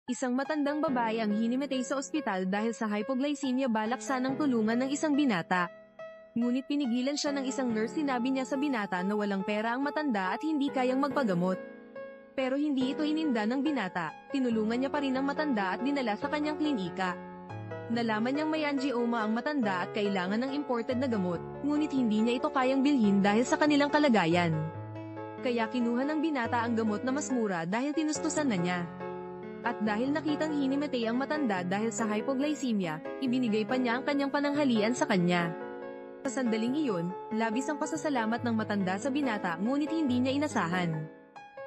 Isang matandang babae ang hinimatay sa ospital dahil sa hypoglycemia, balak sanang tulungan ng isang binata. Ngunit pinigilan siya ng isang nurse. Sinabi niya sa binata na walang pera ang matanda at hindi kayang magpagamot. Pero hindi ito ininda ng binata, tinulungan niya pa rin ang matanda at dinala sa kanyang klinika. Nalaman niyang may angioma ang matanda at kailangan ng imported na gamot, ngunit hindi niya ito kayang bilhin dahil sa kanilang kalagayan. Kaya kinuha ng binata ang gamot na mas mura dahil tinustusan na niya. At dahil nakitang hinimatay ang matanda dahil sa hypoglycemia, ibinigay pa niya ang kanyang pananghalian sa kanya. Sa sandaling iyon, labis ang pasasalamat ng matanda sa binata, ngunit hindi niya inasahan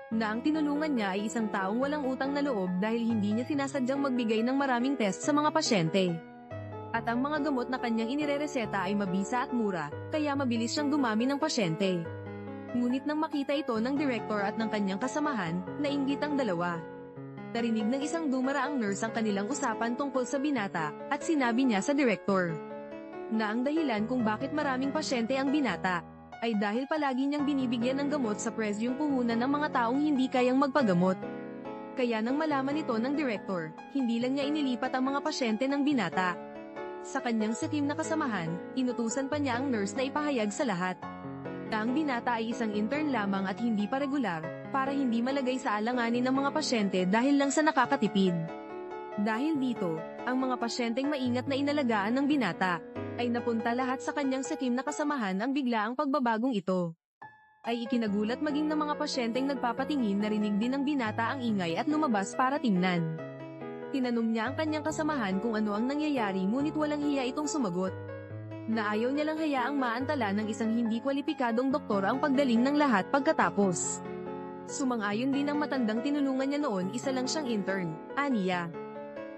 na ang tinulungan niya ay isang taong walang utang na loob dahil hindi niya sinasadyang magbigay ng maraming test sa mga pasyente. At ang mga gamot na kanyang inirereseta ay mabisa at mura, kaya mabilis siyang dumami ng pasyente. Ngunit nang makita ito ng direktor at ng kanyang kasamahan, nainggit ang dalawa. Narinig ng isang dumaraang nurse ang kanilang usapan tungkol sa binata, at sinabi niya sa direktor na ang dahilan kung bakit maraming pasyente ang binata ay dahil palagi niyang binibigyan ng gamot sa presyong puhunan ng mga taong hindi kayang magpagamot. Kaya nang malaman ito ng direktor, hindi lang niya inilipat ang mga pasyente ng binata sa kanyang sakim na kasamahan, inutusan pa niya ang nurse na ipahayag sa lahat na ang binata ay isang intern lamang at hindi pa regular, para hindi malagay sa alanganin ng mga pasyente dahil lang sa nakakatipid. Dahil dito, ang mga pasyenteng maingat na inalagaan ng binata ay napunta lahat sa kanyang sakim na kasamahan. Ang biglaang pagbabagong ito ay ikinagulat maging ng mga pasyenteng nagpapatingin. Narinig din ng binata ang ingay at lumabas para tingnan. Tinanong niya ang kanyang kasamahan kung ano ang nangyayari, ngunit walang hiya itong sumagot na ayaw niya lang hayaang maantala ng isang hindi kwalipikadong doktor ang pagdaling ng lahat. Pagkatapos, sumang-ayon din ang matandang tinulungan niya noon, isa lang siyang intern, aniya.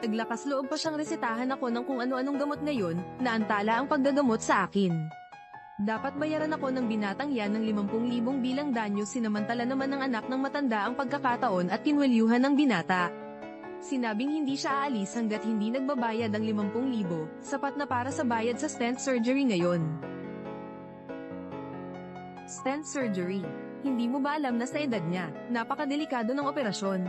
Naglakas loob pa siyang resetahan ako ng kung ano-anong gamot ngayon, na antala ang paggagamot sa akin. Dapat bayaran ako ng binatang yan ng 50,000 bilang danyo. Sinamantala naman ng anak ng matanda ang pagkakataon at kinwelyuhan ng binata. Sinabing hindi siya aalis hanggat hindi nagbabayad ang 50,000, sapat na para sa bayad sa stent surgery ngayon. Stent surgery. Hindi mo ba alam na sa edad niya, napakadelikado ng operasyon?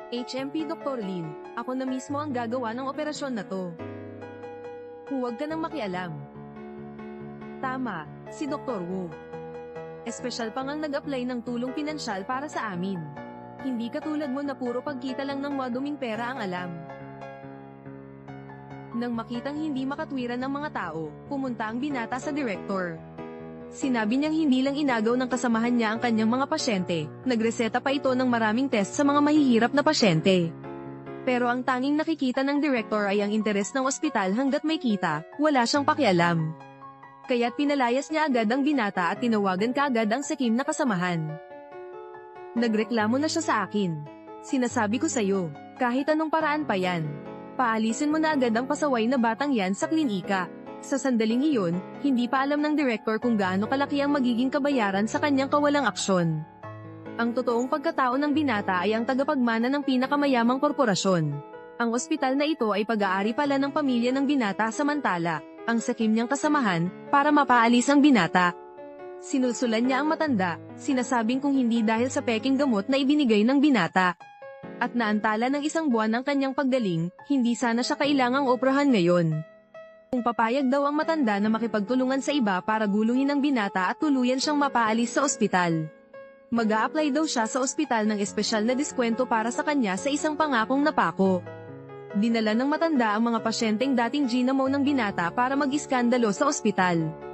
HMP Dr. Lin, ako na mismo ang gagawa ng operasyon na to. Huwag ka nang makialam. Tama, si Dr. Wu. Espesyal pang ang nag-apply ng tulong pinansyal para sa amin. Hindi katulad mo na puro pagkita lang ng maduming pera ang alam. Nang makitang hindi makatwiran ng mga tao, pumunta ang binata sa direktor. Sinabi niyang hindi lang inagaw ng kasamahan niya ang kanyang mga pasyente, nagreseta pa ito ng maraming test sa mga mahihirap na pasyente. Pero ang tanging nakikita ng direktor ay ang interes ng ospital. Hanggat may kita, wala siyang pakialam. Kaya't pinalayas niya agad ang binata at tinawagan kaagad ang sakim na kasamahan. Nagreklamo na siya sa akin. Sinasabi ko sa'yo, kahit anong paraan pa yan, paalisin mo na agad ang pasaway na batang yan sa klinika. Sa sandaling iyon, hindi pa alam ng direktor kung gaano kalaki ang magiging kabayaran sa kanyang kawalang aksyon. Ang totoong pagkatao ng binata ay ang tagapagmana ng pinakamayamang korporasyon. Ang ospital na ito ay pag-aari pala ng pamilya ng binata, samantala, ang sakim niyang kasamahan, para mapaalis ang binata. Sinusulan niya ang matanda, sinasabing kung hindi dahil sa peking gamot na ibinigay ng binata at naantala ng 1 buwan ang kanyang paggaling, hindi sana siya kailangang operahan ngayon. Kung papayag daw ang matanda na makipagtulungan sa iba para guluhin ang binata at tuluyan siyang mapaalis sa ospital, mag-a-apply daw siya sa ospital ng espesyal na diskwento para sa kanya sa isang pangakong napako. Dinala ng matanda ang mga pasyenteng dating ginamo ng binata para mag-iskandalo sa ospital.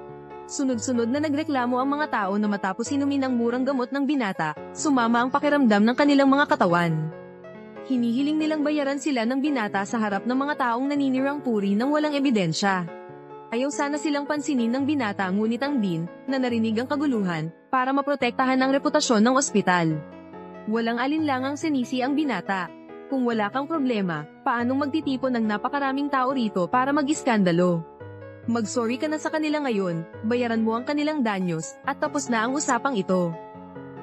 Sunod-sunod na nagreklamo ang mga tao na matapos inumin ang murang gamot ng binata, sumama ang pakiramdam ng kanilang mga katawan. Hinihiling nilang bayaran sila ng binata sa harap ng mga taong naninirang puri ng walang ebidensya. Ayaw sana silang pansinin ng binata, ngunit ang dean, na narinig ang kaguluhan, para maprotektahan ang reputasyon ng ospital. Walang alinlangang sinisi ang binata. Kung wala kang problema, paanong magtitipon ng napakaraming tao rito para mag-iskandalo? Mag-sorry ka na sa kanila ngayon, bayaran mo ang kanilang danyos, at tapos na ang usapang ito.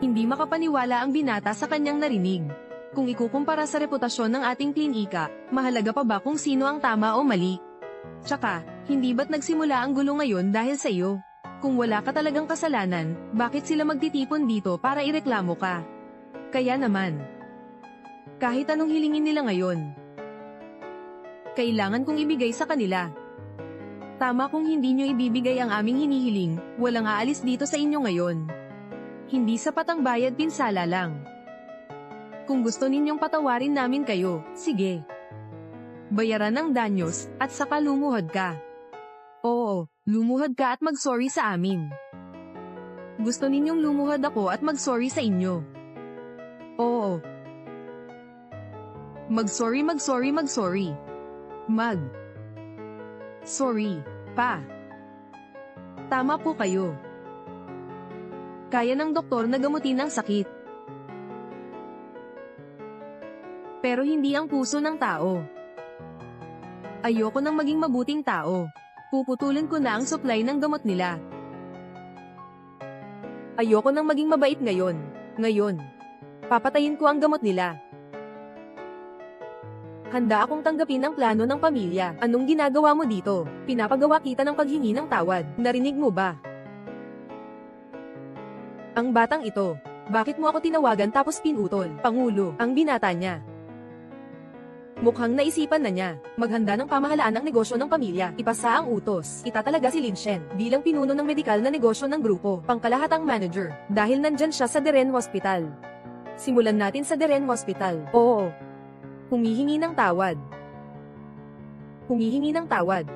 Hindi makapaniwala ang binata sa kanyang narinig. Kung ikukumpara sa reputasyon ng ating klinika, mahalaga pa ba kung sino ang tama o mali? Tsaka, hindi ba't nagsimula ang gulo ngayon dahil sa iyo? Kung wala ka talagang kasalanan, bakit sila magtitipon dito para ireklamo ka? Kaya naman, Kahit anong hilingin nila ngayon, kailangan kong ibigay sa kanila. Tama kung hindi nyo ibibigay ang aming hinihiling, walang aalis dito sa inyo ngayon. Hindi sapat ang bayad, pinsala lang. Kung gusto ninyong patawarin namin kayo, sige. Bayaran ang danyos, at saka lumuhod ka. Oo, lumuhod ka at mag-sorry sa amin. Gusto ninyong lumuhod ako at mag-sorry sa inyo. Oo. Mag-sorry. Sorry, pa. Tama po kayo. Kaya ng doktor na gamutin ang sakit. Pero hindi ang puso ng tao. Ayoko nang maging mabuting tao. Puputulin ko na ang supply ng gamot nila. Ayoko nang maging mabait ngayon. Papatayin ko ang gamot nila. Handa akong tanggapin ang plano ng pamilya. Anong ginagawa mo dito? Pinapagawa kita ng paghingi ng tawad. Narinig mo ba? Ang batang ito. Bakit mo ako tinawagan tapos pinutol? Pangulo, ang binata niya. Mukhang naisipan na niya. Maghanda ng pamahalaan ng negosyo ng pamilya. Ipasa ang utos. Itatalaga si Lin Shen bilang pinuno ng medikal na negosyo ng grupo. Pangkalahatang manager. Dahil nandyan siya sa Deren Hospital. Simulan natin sa Deren Hospital. Oo. Humihingi ng tawad.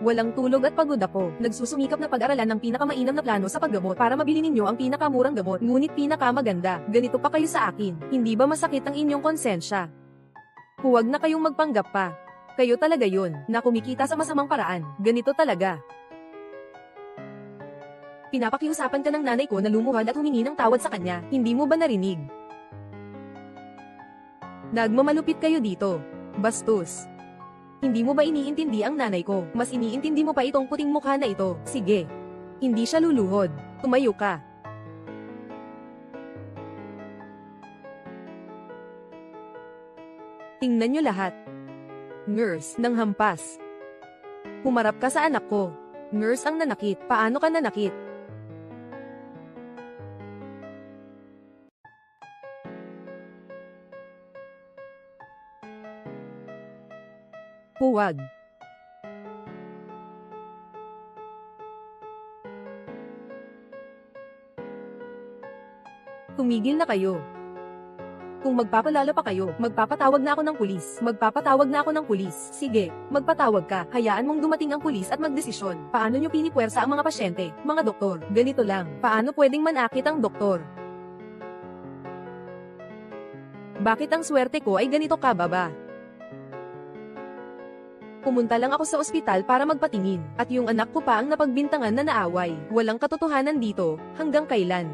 Walang tulog at pagod ako. Nagsusumikap na pag-aralan ng pinakamainam na plano sa paggamot para mabili ninyo ang pinakamurang gamot. Ngunit pinakamaganda. Ganito pa kayo sa akin. Hindi ba masakit ang inyong konsensya? Huwag na kayong magpanggap pa. Kayo talaga yun, na kumikita sa masamang paraan. Ganito talaga. Pinapakiusapan ka ng nanay ko na lumuhod at humingi ng tawad sa kanya. Hindi mo ba narinig? Nagmamalupit kayo dito. Bastos. Hindi mo ba iniintindi ang nanay ko? Mas iniintindi mo pa itong puting mukha na ito. Sige. Hindi siya luluhod. Tumayo ka. Tingnan nyo lahat. Nurse, nang hampas. Humarap ka sa anak ko. Nurse ang nanakit. Paano ka nanakit? Huwag. Tumigil na kayo. Kung magpapalala pa kayo, magpapatawag na ako ng pulis. Sige, magpatawag ka. Hayaan mong dumating ang pulis at magdesisyon. Paano nyo pinipuwersa ang mga pasyente, mga doktor? Ganito lang. Paano pwedeng manakit ang doktor? Bakit ang swerte ko ay ganito kababa? Pumunta lang ako sa ospital para magpatingin, at yung anak ko pa ang napagbintangan na naaway. Walang katotohanan dito, hanggang kailan?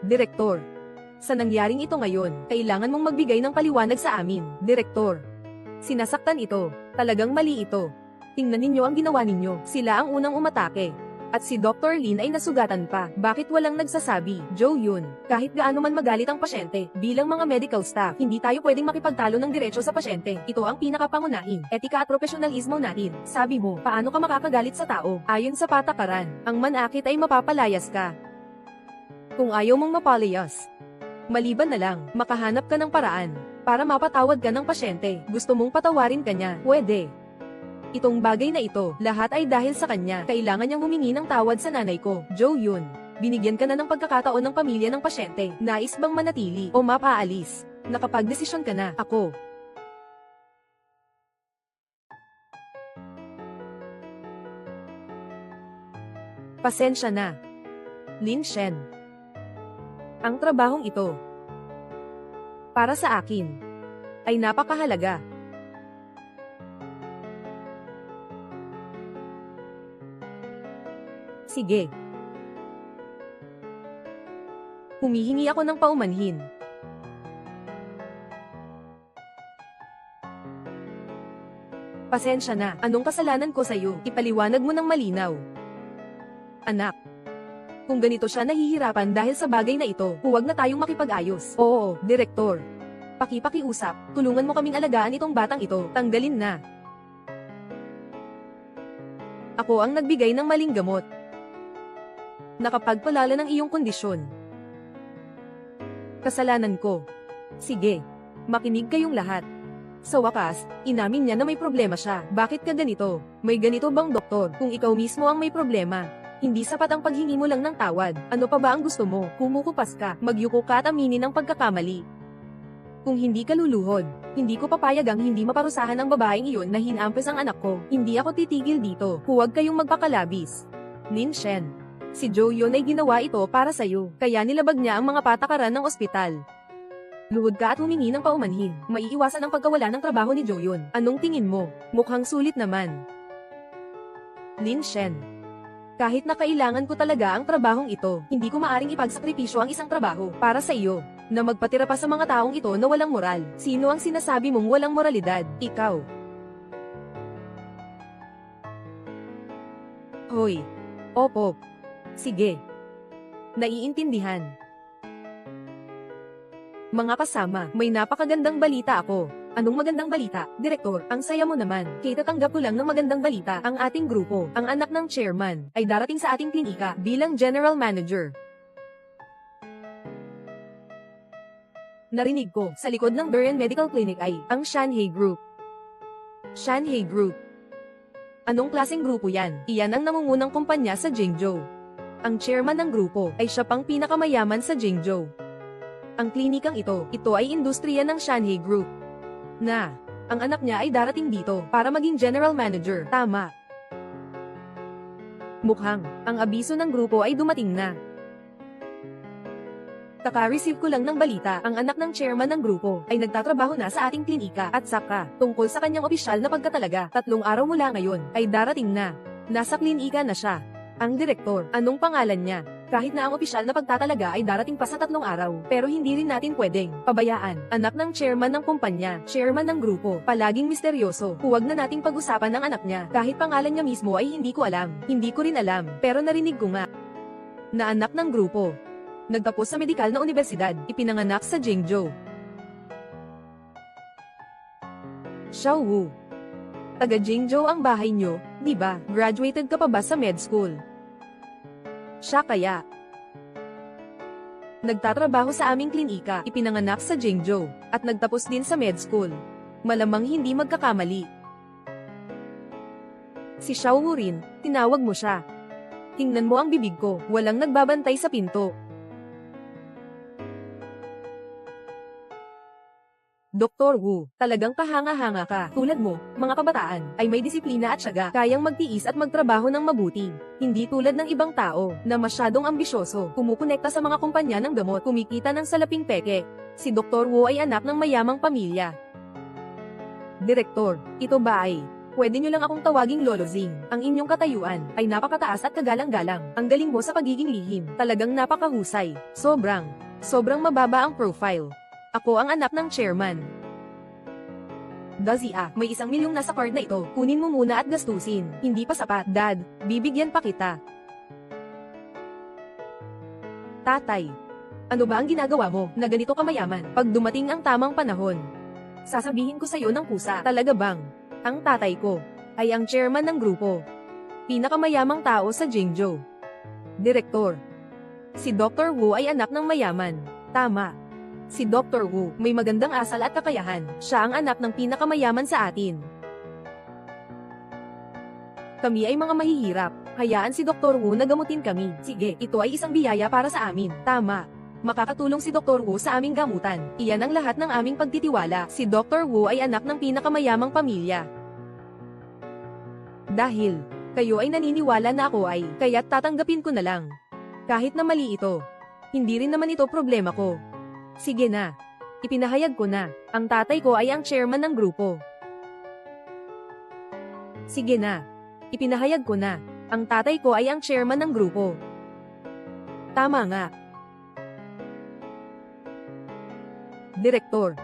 Direktor. Sa nangyaring ito ngayon, kailangan mong magbigay ng paliwanag sa amin. Direktor. Sinasaktan ito. Talagang mali ito. Tingnan ninyo ang ginawa ninyo. Sila ang unang umatake. At si Dr. Lin ay nasugatan pa. Bakit walang nagsasabi? Joe Yun. Kahit gaano man magalit ang pasyente, bilang mga medical staff, hindi tayo pwedeng makipagtalo ng diretso sa pasyente. Ito ang pinakapangunahin. Etika at profesionalismo natin. Sabi mo, paano ka makakagalit sa tao? Ayon sa patakaran, ang manakit ay mapapalayas ka. Kung ayaw mong mapalayas, maliban na lang, makahanap ka ng paraan para mapatawad ka ng pasyente. Gusto mong patawarin ka niya, pwede. Itong bagay na ito, lahat ay dahil sa kanya. Kailangan niyang humingi ng tawad sa nanay ko. Joe Yun. Binigyan ka na ng pagkakataon ng pamilya ng pasyente. Nais bang manatili o mapaalis? Nakapagdesisyon ka na. Ako. Pasensya na. Lin Shen. Ang trabahong ito, para sa akin, ay napakahalaga. Sige. Humihingi ako ng paumanhin. Pasensya na, anong kasalanan ko sa'yo? Ipaliwanag mo ng malinaw. Anak. Kung ganito siya nahihirapan dahil sa bagay na ito, huwag na tayong makipag-ayos. Oo, Direktor. Pakipakiusap, tulungan mo kaming alagaan itong batang ito, tanggalin na. Ako ang nagbigay ng maling gamot. Nakapagpalala ng iyong kondisyon. Kasalanan ko. Sige. Makinig kayong lahat. Sa wakas, inamin niya na may problema siya. Bakit ka ganito? May ganito bang doktor? Kung ikaw mismo ang may problema, hindi sapat ang paghingi mo lang ng tawad. Ano pa ba ang gusto mo? Kumukupas ka, magyuko ka at aminin ang pagkakamali. Kung hindi ka luluhod, hindi ko papayagang hindi maparusahan ang babaeng iyon na hinampes ang anak ko. Hindi ako titigil dito. Huwag kayong magpakalabis. Lin Shen. Si Jo Yun ay ginawa ito para sa'yo, kaya nilabag niya ang mga patakaran ng ospital. Luhod ka at humingi ng paumanhin. Maiiwasan ang pagkawala ng trabaho ni Jo Yun. Anong tingin mo? Mukhang sulit naman. Lin Shen. Kahit na kailangan ko talaga ang trabahong ito, hindi ko maaring ipagsakripisyo ang isang trabaho para sa iyo, na magpatira pa sa mga taong ito na walang moral. Sino ang sinasabi mong walang moralidad? Ikaw. Hoy. Opo. Sige. Naiintindihan. Mga kasama, may napakagandang balita ako. Anong magandang balita? Direktor, ang saya mo naman. Kitatanggap ko lang ng magandang balita. Ang ating grupo, ang anak ng chairman, ay darating sa ating klinika bilang general manager. Narinig ko, sa likod ng Beren Medical Clinic ay, ang Shanhei Group. Shanhei Group. Anong klaseng grupo yan? Iyan ang namungunang kumpanya sa Jingzhou. Ang chairman ng grupo, ay siya pang pinakamayaman sa Jingzhou. Ang klinikang ito ay industriya ng Shanhei Group. Na, ang anak niya ay darating dito para maging general manager. Tama. Mukhang, ang abiso ng grupo ay dumating na. Kaka-receive ko lang ng balita, ang anak ng chairman ng grupo ay nagtatrabaho na sa ating klinika at saka, tungkol sa kanyang opisyal na pagkatalaga, 3 araw mula ngayon, ay darating na. Nasa klinika na siya. Ang direktor, anong pangalan niya? Kahit na ang opisyal na pagtatalaga ay darating pa sa 3 araw, pero hindi rin natin pwedeng pabayaan. Anak ng chairman ng kumpanya, chairman ng grupo, palaging misteryoso. Huwag na nating pag-usapan ng anak niya. Kahit pangalan niya mismo ay hindi ko alam. Hindi ko rin alam, pero narinig ko nga na anak ng grupo. Nagtapos sa medikal na universidad, ipinanganak sa Jingzhou. Xiao Wu. Taga Jingzhou ang bahay niyo, di ba? Graduated ka pa ba sa med school? Siya kaya. Nagtatrabaho sa aming klinika, ipinanganak sa Jingzhou, at nagtapos din sa med school. Malamang hindi magkakamali. Si Xiao Wu rin, tinawag mo siya. Tingnan mo ang bibig ko, walang nagbabantay sa pinto. Dr. Wu, talagang kahanga-hanga ka. Tulad mo, mga kabataan, ay may disiplina at syaga, kayang magtiis at magtrabaho ng mabuti. Hindi tulad ng ibang tao, na masyadong ambisyoso, kumukonekta sa mga kumpanya ng gamot, kumikita ng salaping peke. Si Dr. Wu ay anak ng mayamang pamilya. Direktor, ito ba ay, pwede nyo lang akong tawaging Lolo Zing. Ang inyong katayuan, ay napakataas at kagalang-galang. Ang galing mo sa pagiging lihim, talagang napakahusay. Sobrang mababa ang profile. Ako ang anak ng chairman. Dazia, may 1 milyong nasa card na ito. Kunin mo muna at gastusin. Hindi pa sapat, Dad. Bibigyan pa kita. Tatay. Ano ba ang ginagawa mo na ganito kamayaman pag dumating ang tamang panahon? Sasabihin ko sa'yo ng kusa. Talaga bang? Ang tatay ko ay ang chairman ng grupo. Pinakamayamang tao sa Jingzhou. Direktor. Si Dr. Wu ay anak ng mayaman. Tama. Si Dr. Wu, may magandang asal at kakayahan. Siya ang anak ng pinakamayaman sa atin. Kami ay mga mahihirap. Hayaan si Dr. Wu na gamutin kami. Sige, ito ay isang biyaya para sa amin. Tama. Makakatulong si Dr. Wu sa aming gamutan. Iyan ang lahat ng aming pagtitiwala. Si Dr. Wu ay anak ng pinakamayamang pamilya. Dahil kayo ay naniniwala na ako ay, kaya't tatanggapin ko na lang. Kahit na mali ito. Hindi rin naman ito problema ko. Sige na. Ipinahayag ko na. Ang tatay ko ay ang chairman ng grupo. Sige na. Ipinahayag ko na. Ang tatay ko ay ang chairman ng grupo. Tama nga. Direktor.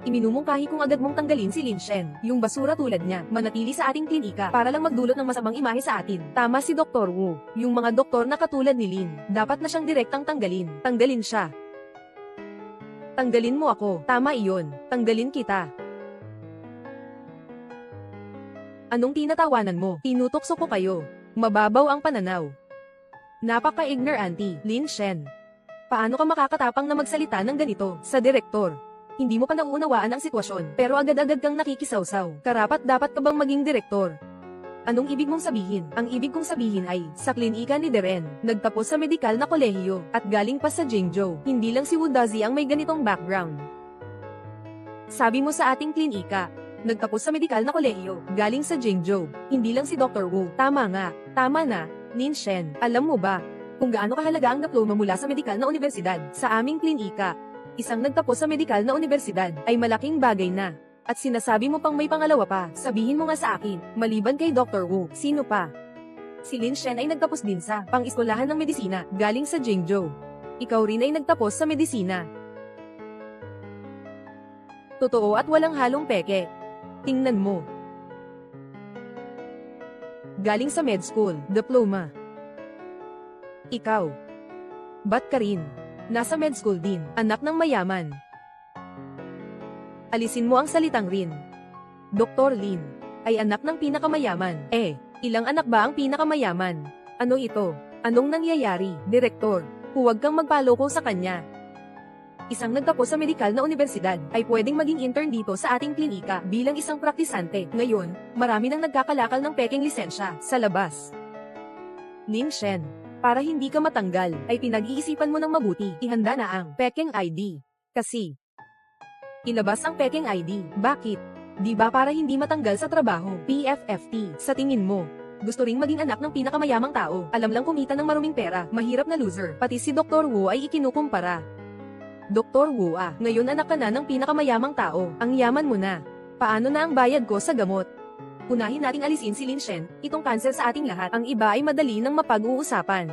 Iminumungkahi kong agad mong tanggalin si Lin Shen, yung basura tulad niya, manatili sa ating klinika para lang magdulot ng masamang imahe sa atin. Tama si Dr. Wu. Yung mga doktor na katulad ni Lin, dapat na siyang direktang tanggalin. Tanggalin siya. Tanggalin mo ako. Tama iyon. Tanggalin kita. Anong tinatawanan mo? Tinutokso ko kayo. Mababaw ang pananaw. Napaka-ignorante, Lin Shen. Paano ka makakatapang na magsalita ng ganito sa direktor? Hindi mo pa nauunawaan ang sitwasyon, pero agad-agad kang nakikisawsaw. Karapat-dapat ka bang maging direktor? Anong ibig mong sabihin? Ang ibig kong sabihin ay, sa klinika ni Deren, nagtapos sa medikal na kolehiyo, at galing pa sa Jingzhou. Hindi lang si Wudazi ang may ganitong background. Sabi mo sa ating klinika, nagtapos sa medikal na kolehiyo, galing sa Jingzhou. Hindi lang si Dr. Wu. Tama nga, tama na, Lin Shen. Alam mo ba, kung gaano kahalaga ang diploma mula sa medikal na universidad sa aming klinika? Isang nagtapos sa medikal na universidad ay malaking bagay na. At sinasabi mo pang may pangalawa pa, sabihin mo nga sa akin, maliban kay Dr. Wu, sino pa? Si Lin Shen ay nagtapos din sa pang-eskwelahan ng medisina, galing sa Jingzhou. Ikaw rin ay nagtapos sa medisina. Totoo at walang halong peke. Tingnan mo. Galing sa med school, diploma. Ikaw. Ba't ka rin? Nasa med school din, anak ng mayaman. Alisin mo ang salitang rin. Dr. Lin ay anak ng pinakamayaman. Ilang anak ba ang pinakamayaman? Ano ito? Anong nangyayari, direktor? Huwag kang magpaloko sa kanya. Isang nagtapos sa medikal na universidad ay pwedeng maging intern dito sa ating klinika bilang isang praktisante. Ngayon, marami nang nagkakalakal ng peking lisensya sa labas. Lin Shen, para hindi ka matanggal, ay pinag-iisipan mo ng mabuti, ihanda na ang peking ID. Kasi, ilabas ang peking ID. Bakit? Di ba para hindi matanggal sa trabaho? PFFT, sa tingin mo, gusto ring maging anak ng pinakamayamang tao, alam lang kumita ng maruming pera, mahirap na loser, pati si Dr. Wu ay ikinukumpara. Dr. Wu ngayon anak ka na ng pinakamayamang tao, ang yaman mo na. Paano na ang bayad ko sa gamot? Unahin nating alisin si Lin Shen, itong cancer sa ating lahat, ang iba ay madali nang mapag-uusapan.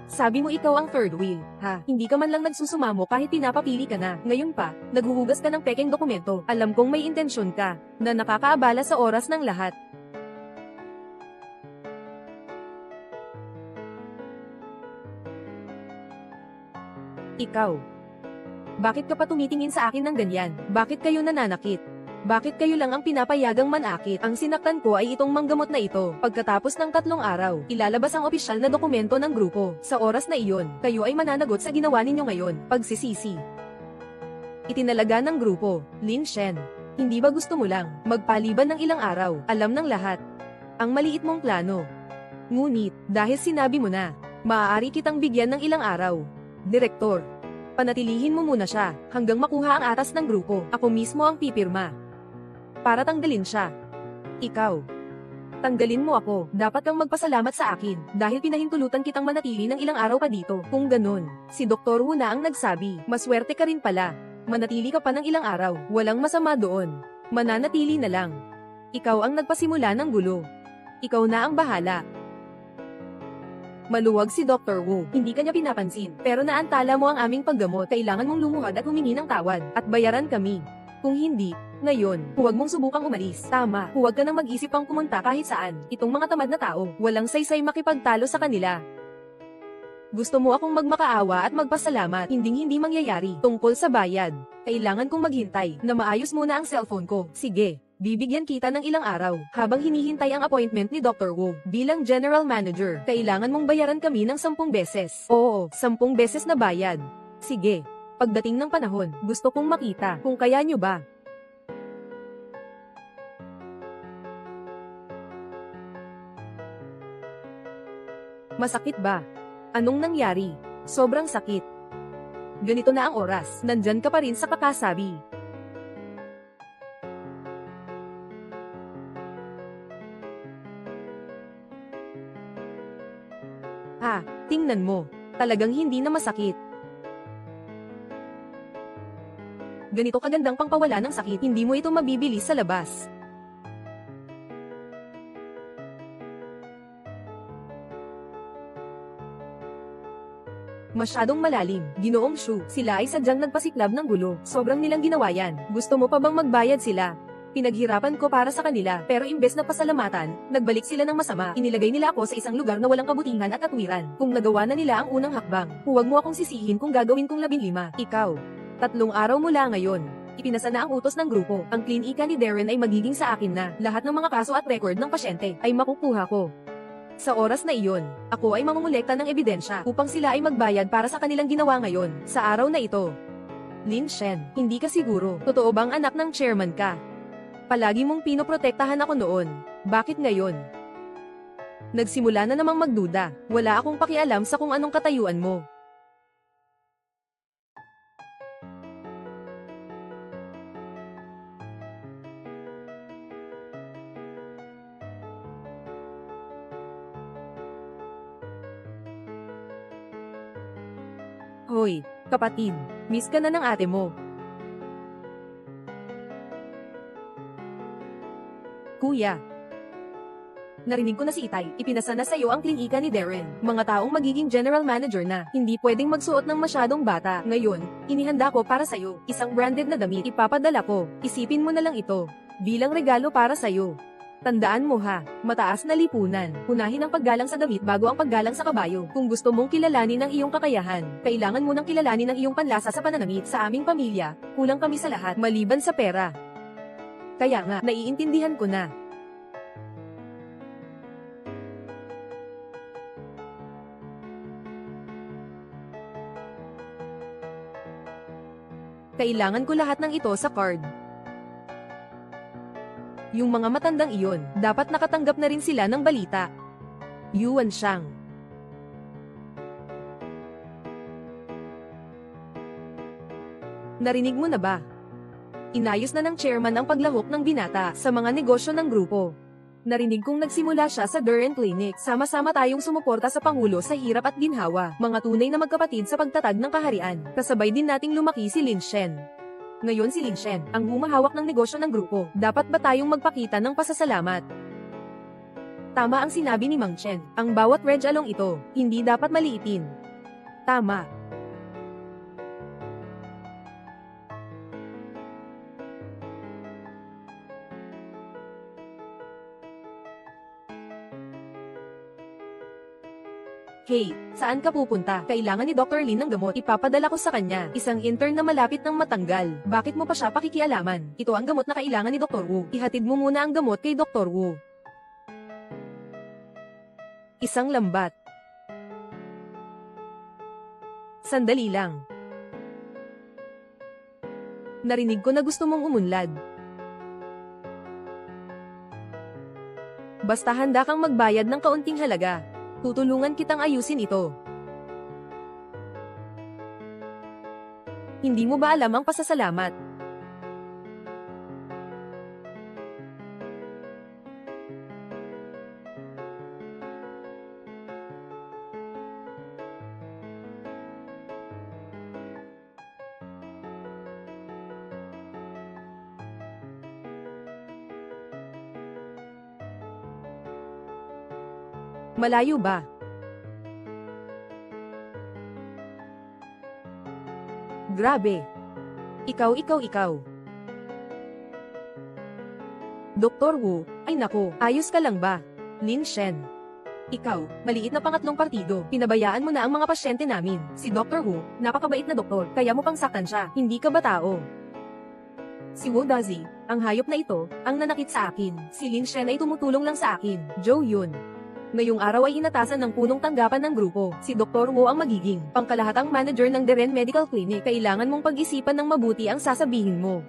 Sabi mo ikaw ang third wheel, ha? Hindi ka man lang nagsusumamo kahit pinapapili ka na. Ngayon pa, naghuhugas ka ng pekeng dokumento. Alam kong may intensyon ka, na nakakaabala sa oras ng lahat. Ikaw. Bakit ka pa tumitingin sa akin ng ganyan? Bakit kayo nananakit? Bakit kayo lang ang pinapayagang manakit? Ang sinaktan ko ay itong manggamot na ito. Pagkatapos ng 3 araw, ilalabas ang opisyal na dokumento ng grupo. Sa oras na iyon, kayo ay mananagot sa ginawa ninyo ngayon, pagsisisi. Itinalaga ng grupo, Lin Shen. Hindi ba gusto mo lang, magpaliban ng ilang araw, alam ng lahat? Ang maliit mong plano. Ngunit, dahil sinabi mo na, maaari kitang bigyan ng ilang araw. Direktor, panatilihin mo muna siya, hanggang makuha ang atas ng grupo, ako mismo ang pipirma. Para tanggalin siya. Ikaw. Tanggalin mo ako, dapat kang magpasalamat sa akin, dahil pinahintulutan kitang manatili ng ilang araw pa dito. Kung ganun, si Dr. Wu na ang nagsabi, maswerte ka rin pala. Manatili ka pa ng ilang araw, walang masama doon. Mananatili na lang. Ikaw ang nagpasimula ng gulo. Ikaw na ang bahala. Maluwag si Dr. Wu, hindi kanya pinapansin, pero naantala mo ang aming paggamot, kailangan mong lumuhad at humingi ng tawad, at bayaran kami. Kung hindi, ngayon, huwag mong subukang umalis. Tama, huwag ka nang mag-isip pang pumunta kahit saan. Itong mga tamad na tao, walang saysay makipagtalo sa kanila. Gusto mo akong magmakaawa at magpasalamat, hinding-hindi mangyayari, tungkol sa bayad. Kailangan kong maghintay, na maayos muna ang cellphone ko. Sige, bibigyan kita ng ilang araw, habang hinihintay ang appointment ni Dr. Wu. Bilang General Manager, kailangan mong bayaran kami ng 10 beses. Oo, 10 beses na bayad. Sige. Pagdating ng panahon, gusto kong makita kung kaya nyo ba. Masakit ba? Anong nangyari? Sobrang sakit. Ganito na ang oras, nandyan ka pa rin sa kakasabi. Tingnan mo. Talagang hindi na masakit. Ganito kagandang pangpawala ng sakit, hindi mo ito mabibili sa labas. Masyadong malalim, Ginoong Shu, sila ay sadyang nagpasiklab ng gulo, sobrang nilang ginawa yan. Gusto mo pa bang magbayad sila? Pinaghirapan ko para sa kanila, pero imbes na pasalamatan, nagbalik sila ng masama. Inilagay nila ako sa isang lugar na walang kabutihan at katwiran. Kung nagawa na nila ang unang hakbang, huwag mo akong sisihin kung gagawin kong 15. Ikaw. 3 araw mula ngayon. Ipinasa na ang utos ng grupo. Ang klinika ni Deren ay magiging sa akin na. Lahat ng mga kaso at record ng pasyente ay makukuha ko. Sa oras na iyon, ako ay mangungulekta ng ebidensya upang sila ay magbayad para sa kanilang ginawa ngayon, sa araw na ito. Lin Shen, hindi ka siguro, totoo bang anak ng chairman ka? Palagi mong pinoprotektahan ako noon, bakit ngayon? Nagsimula na namang magduda, wala akong pakialam sa kung anong katayuan mo. Hoy, kapatid, miss ka na ng ate mo. Kuya. Narinig ko na si Itay, ipinasa na sa'yo ang klinika ni Darren. Mga taong magiging general manager na, hindi pwedeng magsuot ng masyadong bata. Ngayon, inihanda ko para sa'yo, isang branded na damit, ipapadala ko. Isipin mo na lang ito, bilang regalo para sa'yo. Tandaan mo ha, mataas na lipunan. Unahin ang paggalang sa damit bago ang paggalang sa kabayo. Kung gusto mong kilalanin ang iyong kakayahan, kailangan mo nang kilalanin ang iyong panlasa sa pananamit. Sa aming pamilya, kulang kami sa lahat, maliban sa pera. Kaya nga, naiintindihan ko na. Kailangan ko lahat ng ito sa card. Yung mga matandang iyon, dapat nakatanggap na rin sila ng balita. Yuan Shang. Narinig mo na ba? Inayos na ng chairman ang paglahok ng binata sa mga negosyo ng grupo. Narinig kong nagsimula siya sa Darren Clinic. Sama-sama tayong sumuporta sa Pangulo sa hirap at ginhawa. Mga tunay na magkapatid sa pagtatag ng kaharian. Kasabay din nating lumaki si Lin Shen. Ngayon si Lin Shen, ang humahawak ng negosyo ng grupo. Dapat ba tayong magpakita ng pasasalamat? Tama ang sinabi ni Mang Chen, ang bawat regalong ito, hindi dapat maliitin. Tama. Hey, saan ka pupunta? Kailangan ni Dr. Lin ng gamot. Ipapadala ko sa kanya. Isang intern na malapit ng matanggal. Bakit mo pa siya pakikialaman? Ito ang gamot na kailangan ni Dr. Wu. Ihatid mo muna ang gamot kay Dr. Wu. Isang lambat. Sandali lang. Narinig ko na gusto mong umunlad. Basta handa kang magbayad ng kaunting halaga. Tutulungan kitang ayusin ito. Hindi mo ba alam ang pasasalamat? Malayo ba? Grabe. Ikaw. Dr. Wu, ay nako, ayos ka lang ba? Lin Shen. Ikaw, maliit na pangatlong partido, pinabayaan mo na ang mga pasyente namin. Si Dr. Wu, napakabait na doktor, kaya mo pang saktan siya, hindi ka ba tao? Si Wu Dazi, ang hayop na ito, ang nanakit sa akin. Si Lin Shen ay tumutulong lang sa akin. Zhou Yun. Ngayong araw ay inatasan ng punong tanggapan ng grupo. Si Dr. Wu ang magiging pangkalahatang manager ng Darren Medical Clinic. Kailangan mong pag-isipan ng mabuti ang sasabihin mo.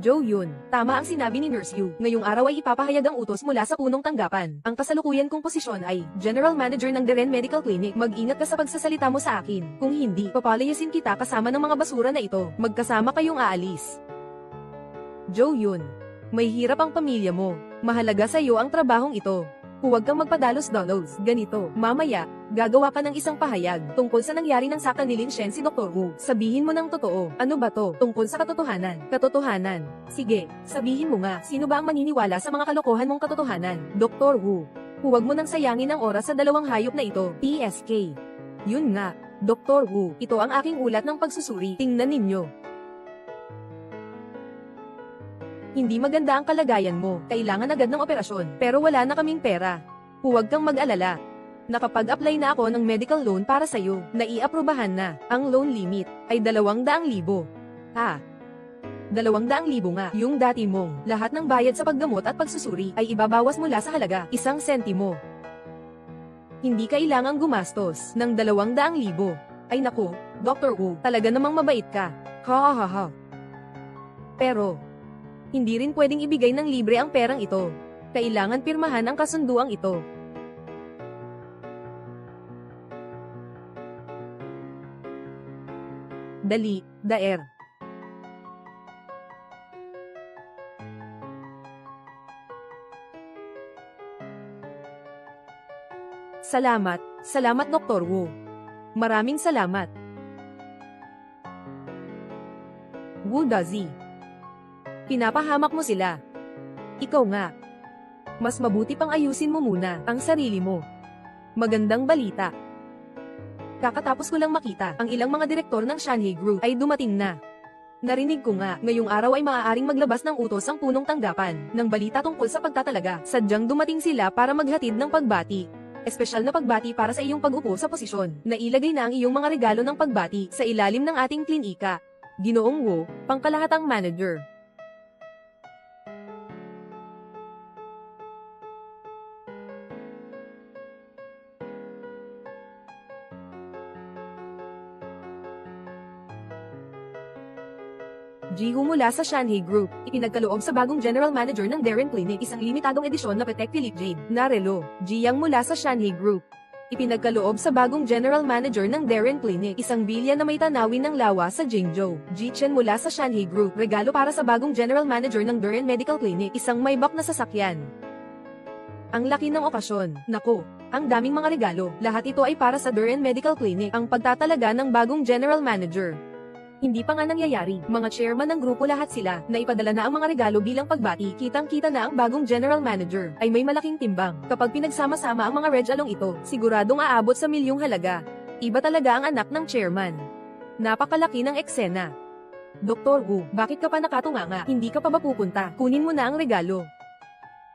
Zhou Yun, tama ang sinabi ni Nurse Yu. Ngayong araw ay ipapahayag ang utos mula sa punong tanggapan. Ang kasalukuyan kong posisyon ay General Manager ng Darren Medical Clinic. Mag-ingat ka sa pagsasalita mo sa akin. Kung hindi, papalayasin kita kasama ng mga basura na ito. Magkasama kayong aalis. Zhou Yun. May hirap ang pamilya mo. Mahalaga sa iyo ang trabahong ito. Huwag kang magpadalos-dalos. Ganito, mamaya, gagawa ka ng isang pahayag tungkol sa nangyari ng saktan ni Lin Shen si Dr. Wu. Sabihin mo ng totoo. Ano ba to? Tungkol sa katotohanan. Katotohanan. Sige, sabihin mo nga, sino ba ang maniniwala sa mga kalokohan mong katotohanan? Dr. Wu. Huwag mo nang sayangin ang oras sa dalawang hayop na ito. PSK. Yun nga, Dr. Wu. Ito ang aking ulat ng pagsusuri. Tingnan ninyo. Hindi maganda ang kalagayan mo. Kailangan agad ng operasyon. Pero wala na kaming pera. Huwag kang mag-alala. Nakapag-apply na ako ng medical loan para sa'yo. Naiaprubahan na. Ang loan limit ay 200,000. 200,000 nga. Yung dati mong lahat ng bayad sa paggamot at pagsusuri ay ibabawas mula sa halaga 1 sentimo. Hindi kailangang gumastos ng 200,000. Ay naku, Dr. Wu, talaga namang mabait ka. Ha ha ha ha. Pero, hindi rin pwedeng ibigay ng libre ang perang ito. Kailangan pirmahan ang kasunduang ito. Dali, daer. Salamat Dr. Wu. Maraming salamat. Wu Dazi. Pinapahamak mo sila. Ikaw nga. Mas mabuti pang ayusin mo muna ang sarili mo. Magandang balita. Kakatapos ko lang makita, ang ilang mga direktor ng Shanghai Group ay dumating na. Narinig ko nga, ngayong araw ay maaaring maglabas ng utos ang punong tanggapan ng balita tungkol sa pagtatalaga. Sadyang dumating sila para maghatid ng pagbati. Espesyal na pagbati para sa iyong pag-upo sa posisyon. Nailagay na ang iyong mga regalo ng pagbati sa ilalim ng ating klinika. Ginoong Wu, pangkalahatang manager. Jihu mula sa Shanghai Group, ipinagkaloob sa bagong General Manager ng Darren Clinic isang limitadong edisyon na Patek Philippe Jade na relo. Jiyang mula sa Shanghai Group, ipinagkaloob sa bagong General Manager ng Darren Clinic isang bilya na may tanawin ng lawa sa Jingzhou. Jichen mula sa Shanghai Group, regalo para sa bagong General Manager ng Darren Medical Clinic isang Maybach na sasakyan. Ang laki ng okasyon, naku, ang daming mga regalo, lahat ito ay para sa Darren Medical Clinic, ang pagtatalaga ng bagong General Manager. Hindi pa nga nangyayari, mga chairman ng grupo lahat sila, na ipadala na ang mga regalo bilang pagbati, kitang-kita na ang bagong general manager, ay may malaking timbang. Kapag pinagsama-sama ang mga regalong ito, siguradong aabot sa milyong halaga. Iba talaga ang anak ng chairman. Napakalaki ng eksena. Dr. Wu, bakit ka pa nakatunganga? Hindi ka pa ba pupunta? Kunin mo na ang regalo.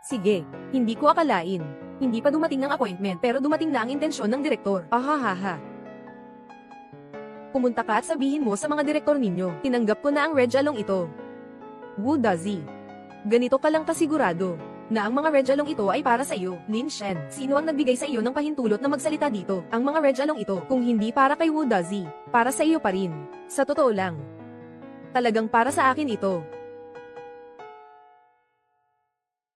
Sige, hindi ko akalain. Hindi pa dumating ang appointment, pero dumating na ang intensyon ng direktor. Ahahaha. Pumunta ka at sabihin mo sa mga direktor ninyo, tinanggap ko na ang regalong ito. Wu Dazi. Ganito ka lang kasigurado, na ang mga regalong ito ay para sa iyo, Lin Shen. Sino ang nagbigay sa iyo ng pahintulot na magsalita dito? Ang mga regalong ito, kung hindi para kay Wu Dazi, para sa iyo pa rin. Sa totoo lang. Talagang para sa akin ito.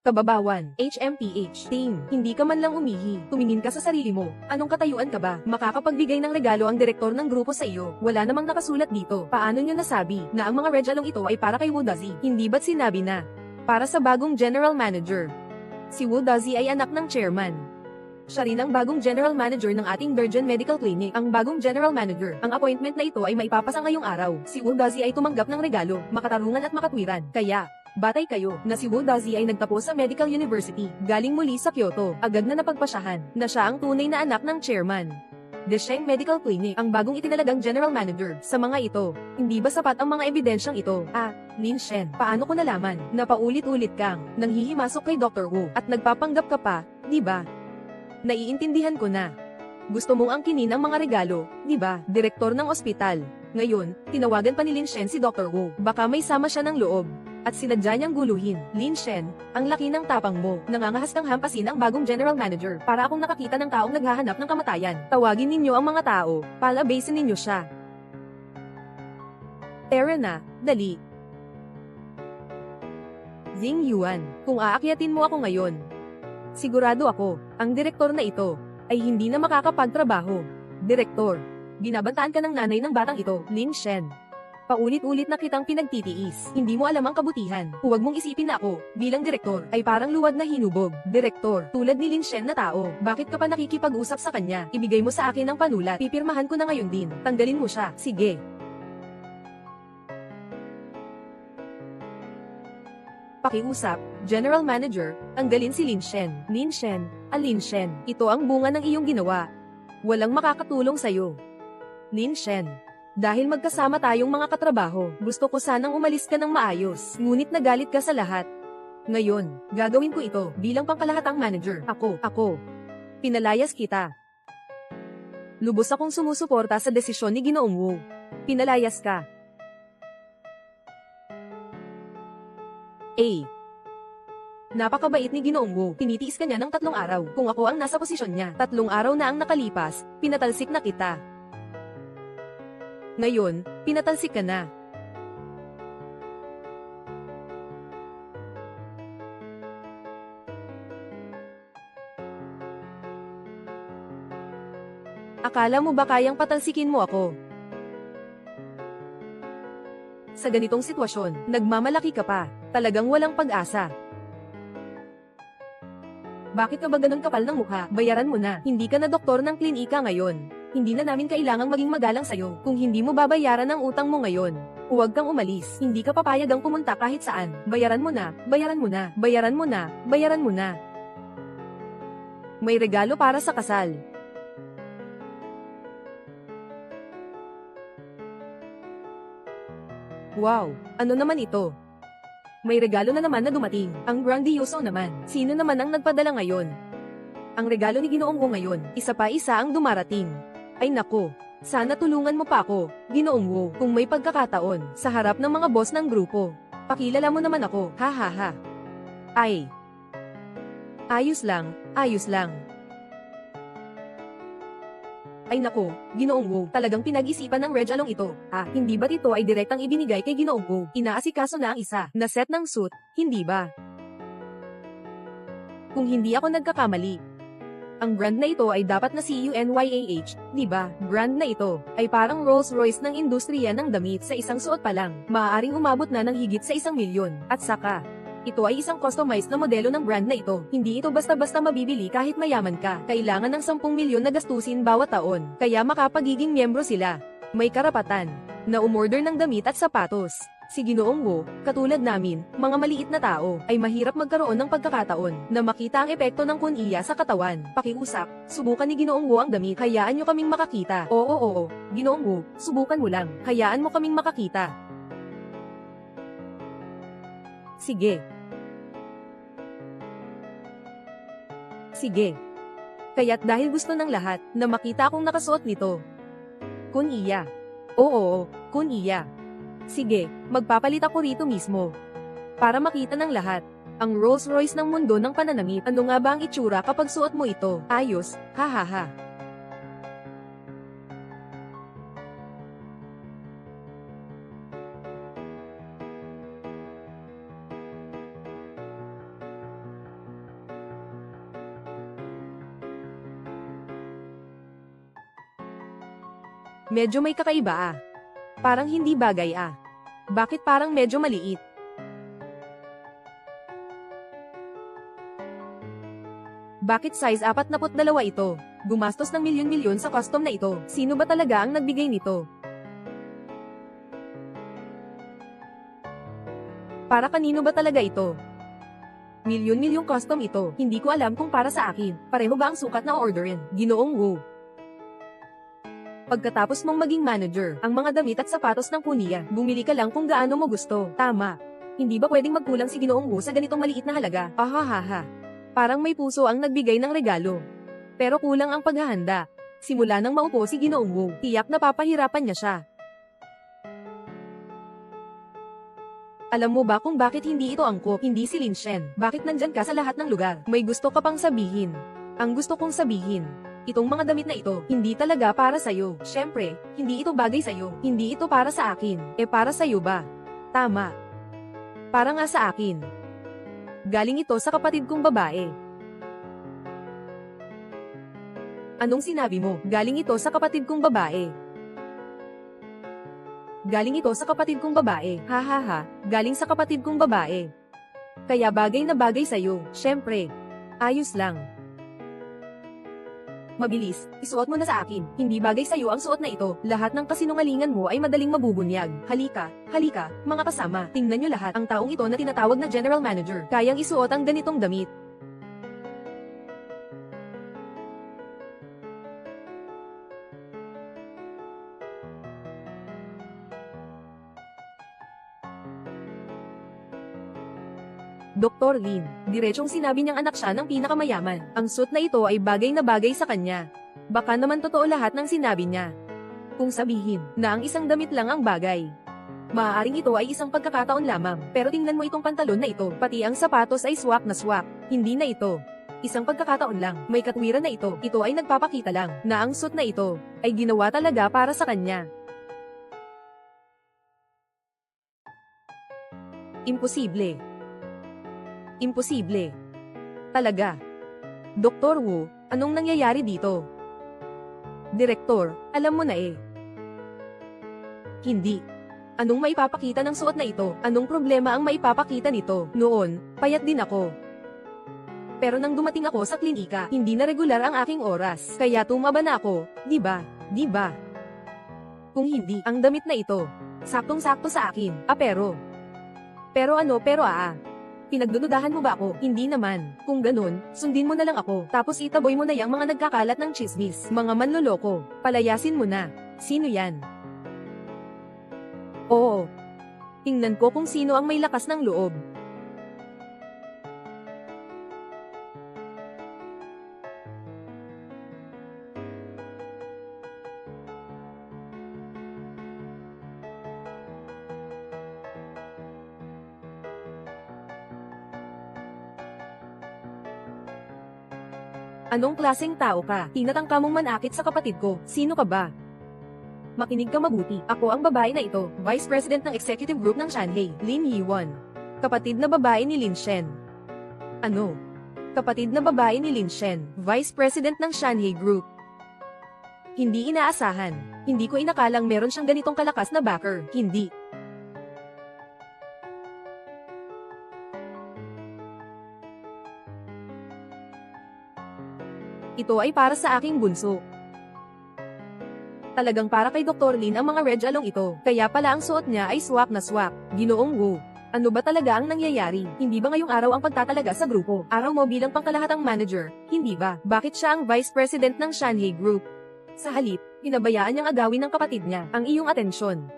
Kababawan, HMPH, team, hindi ka man lang umihi, tumingin ka sa sarili mo, anong katayuan ka ba? Makakapagbigay ng regalo ang direktor ng grupo sa iyo, wala namang nakasulat dito. Paano nyo nasabi, na ang mga regalong ito ay para kay Wu Dazi? Hindi ba't sinabi na, para sa bagong general manager? Si Wu Dazi ay anak ng chairman. Siya rin ang bagong general manager ng ating Darren Medical Clinic, ang bagong general manager. Ang appointment na ito ay maipapasa ngayong araw. Si Wu Dazi ay tumanggap ng regalo, makatarungan at makatwiran, kaya, batay kayo, na si Wu Dazi ay nagtapos sa Medical University, galing muli sa Kyoto, agad na napagpasyahan, na siya ang tunay na anak ng chairman. Desheng Medical Clinic, ang bagong itinalagang general manager. Sa mga ito, hindi ba sapat ang mga ebidensyang ito? Lin Shen, paano ko nalaman, na paulit-ulit kang, nanghihimasok kay Dr. Wu, at nagpapanggap ka pa, di ba? Naiintindihan ko na. Gusto mong angkinin ang mga regalo, di ba, direktor ng ospital. Ngayon, tinawagan pa ni Lin Shen si Dr. Wu, baka may sama siya ng loob. At sinadya niyang guluhin. Lin Shen, ang laki ng tapang mo, nangangahas kang hampasin ang bagong general manager, para akong nakakita ng taong naghahanap ng kamatayan. Tawagin ninyo ang mga tao, palabasin ninyo siya. Tara na, dali. Jing Yuan, kung aakyatin mo ako ngayon, sigurado ako, ang direktor na ito, ay hindi na makakapagtrabaho. Direktor, binabantaan ka ng nanay ng batang ito, Lin Shen. Paulit-ulit na kitang pinagtitiis. Hindi mo alam ang kabutihan. Huwag mong isipin na ako, bilang direktor, ay parang luwad na hinubog. Direktor, tulad ni Lin Shen na tao, bakit ka pa nakikipag-usap sa kanya? Ibigay mo sa akin ang panulat. Pipirmahan ko na ngayon din. Tanggalin mo siya. Sige. Pakiusap, General Manager, tanggalin si Lin Shen. Lin Shen, Lin Shen, ito ang bunga ng iyong ginawa. Walang makakatulong sa'yo. Lin Shen. Dahil magkasama tayong mga katrabaho, gusto ko sanang umalis ka ng maayos, ngunit nagalit ka sa lahat. Ngayon, gagawin ko ito, bilang pangkalahatang manager. Ako. Pinalayas kita. Lubos akong sumusuporta sa desisyon ni Ginoong Wu. Pinalayas ka. Napakabait ni Ginoong Wu. Tinitiis ka niya ng 3 araw. Kung ako ang nasa posisyon niya, 3 araw na ang nakalipas, pinatalsik na kita. Ngayon, pinatalsik ka na. Akala mo ba kayang patalsikin mo ako? Sa ganitong sitwasyon, nagmamalaki ka pa. Talagang walang pag-asa. Bakit ka ba ganun kapal ng mukha? Bayaran mo na. Hindi ka na doktor ng klinika ngayon. Hindi na namin kailangang maging magalang sa'yo. Kung hindi mo babayaran ang utang mo ngayon, huwag kang umalis. Hindi ka papayagang pumunta kahit saan. Bayaran mo na, bayaran mo na, bayaran mo na, bayaran mo na. May regalo para sa kasal. Wow, ano naman ito? May regalo na naman na dumating. Ang grandioso naman. Sino naman ang nagpadala ngayon? Ang regalo ni Ginoong Wu ngayon, isa pa isa ang dumarating. Ay nako, sana tulungan mo pa ako, Ginoong Wu, kung may pagkakataon, sa harap ng mga boss ng grupo. Pakilala mo naman ako, ha ha ha. Ay. Ayos lang, ayos lang. Ay nako, Ginoong Wu, talagang pinag-isipan ng Reg Along ito. Hindi ba't ito ay direktang ibinigay kay Ginoong Wu? Inaasikaso na ang isa, na set ng suit, hindi ba? Kung hindi ako nagkakamali, ang brand na ito ay dapat na CUNYAH, di ba? Brand na ito ay parang Rolls-Royce ng industriya ng damit sa isang suot pa lang. Maaaring umabot na ng higit sa 1 milyon. At saka, ito ay isang customized na modelo ng brand na ito. Hindi ito basta-basta mabibili kahit mayaman ka. Kailangan ng 10 milyon na gastusin bawat taon. Kaya makapagiging miyembro sila. May karapatan na umorder ng damit at sapatos. Si Ginoong Wu, katulad namin, mga maliit na tao, ay mahirap magkaroon ng pagkakataon na makita ang epekto ng kun-iya sa katawan. Pakiusap, subukan ni Ginoong Wu ang damit. Hayaan nyo kaming makakita. Oo, Ginoong Wu, subukan mo lang. Hayaan mo kaming makakita. Sige. Sige. Kaya't dahil gusto ng lahat na makita akong nakasuot nito. Kun-iya. Oo, kun-iya. Sige, magpapalit ako rito mismo. Para makita ng lahat, ang Rolls-Royce ng mundo ng pananamit. Ano nga ba ang itsura kapag suot mo ito? Ayos, hahaha. Medyo may kakaiba Parang hindi bagay Bakit parang medyo maliit? Bakit size 42 ito? Gumastos ng milyon-milyon sa custom na ito. Sino ba talaga ang nagbigay nito? Para kanino ba talaga ito? Milyon-milyong custom ito. Hindi ko alam kung para sa akin. Pareho ba ang sukat na orderin? Ginoong Wu. Pagkatapos mong maging manager, ang mga damit at sapatos ng kun-iya, bumili ka lang kung gaano mo gusto. Tama. Hindi ba pwedeng magkulang si Ginoong Wu sa ganitong maliit na halaga? Ahahaha. Parang may puso ang nagbigay ng regalo. Pero kulang ang paghahanda. Simula nang maupo si Ginoong Wu, tiyak na papahirapan niya siya. Alam mo ba kung bakit hindi ito angkop, hindi si Lin Shen? Bakit nandyan ka sa lahat ng lugar? May gusto ka pang sabihin. Ang gusto kong sabihin, itong mga damit na ito, hindi talaga para sa'yo. Siyempre, hindi ito bagay sa'yo. Hindi ito para sa akin. Para sa'yo ba? Tama. Para nga sa akin. Galing ito sa kapatid kong babae. Anong sinabi mo? Galing ito sa kapatid kong babae. Galing ito sa kapatid kong babae. Hahaha, galing sa kapatid kong babae. Kaya bagay na bagay sa'yo. Siyempre. Ayos lang. Mabilis, isuot mo na sa akin. Hindi bagay sa'yo ang suot na ito. Lahat ng kasinungalingan mo ay madaling mabubunyag. Halika, halika, mga kasama. Tingnan nyo lahat ang taong ito na tinatawag na General Manager. Kayang isuot ang ganitong damit. Dr. Lin, diretsong sinabi niyang anak siya ng pinakamayaman. Ang suit na ito ay bagay na bagay sa kanya. Baka naman totoo lahat ng sinabi niya. Kung sabihin na ang isang damit lang ang bagay. Maaaring ito ay isang pagkakataon lamang, pero tingnan mo itong pantalon na ito, pati ang sapatos ay swak na swak. Hindi na ito isang pagkakataon lang, may katwiran na ito ay nagpapakita lang, na ang suit na ito, ay ginawa talaga para sa kanya. Imposible. Imposible. Talaga. Dr. Wu, anong nangyayari dito? Direktor, alam mo na eh. Hindi. Anong maipapakita ng suot na ito? Anong problema ang maipapakita nito? Noon, payat din ako. Pero nang dumating ako sa klinika, hindi na regular ang aking oras. Kaya tumaba na ako, di ba? Di ba? Kung hindi, ang damit na ito, saktong-sakto sa akin. Pero pinagdududahan mo ba ako? Hindi naman. Kung ganun, sundin mo na lang ako. Tapos itaboy mo na yung mga nagkakalat ng chismis. Mga manloloko. Palayasin mo na. Sino yan? Oo. Tingnan ko kung sino ang may lakas ng loob. Anong klaseng tao ka? Tinatangka mong manakit sa kapatid ko. Sino ka ba? Makinig ka mabuti. Ako ang babae na ito, Vice President ng Executive Group ng Shanghai, Lin Yiwan. Kapatid na babae ni Lin Shen. Ano? Kapatid na babae ni Lin Shen, Vice President ng Shanghai Group. Hindi inaasahan. Hindi ko inakalang meron siyang ganitong kalakas na backer. Hindi. Ito ay para sa aking bunso. Talagang para kay Dr. Lin ang mga red along ito, kaya pala ang suot niya ay swak na swak. Ginoong Wu. Ano ba talaga ang nangyayari? Hindi ba ngayong araw ang pagtatalaga sa grupo? Araw mo bilang pangkalahatang manager, hindi ba? Bakit siya ang Vice President ng Shanghai Group? Sa halip, pinabayaan niyang agawin ng kapatid niya ang iyong atensyon.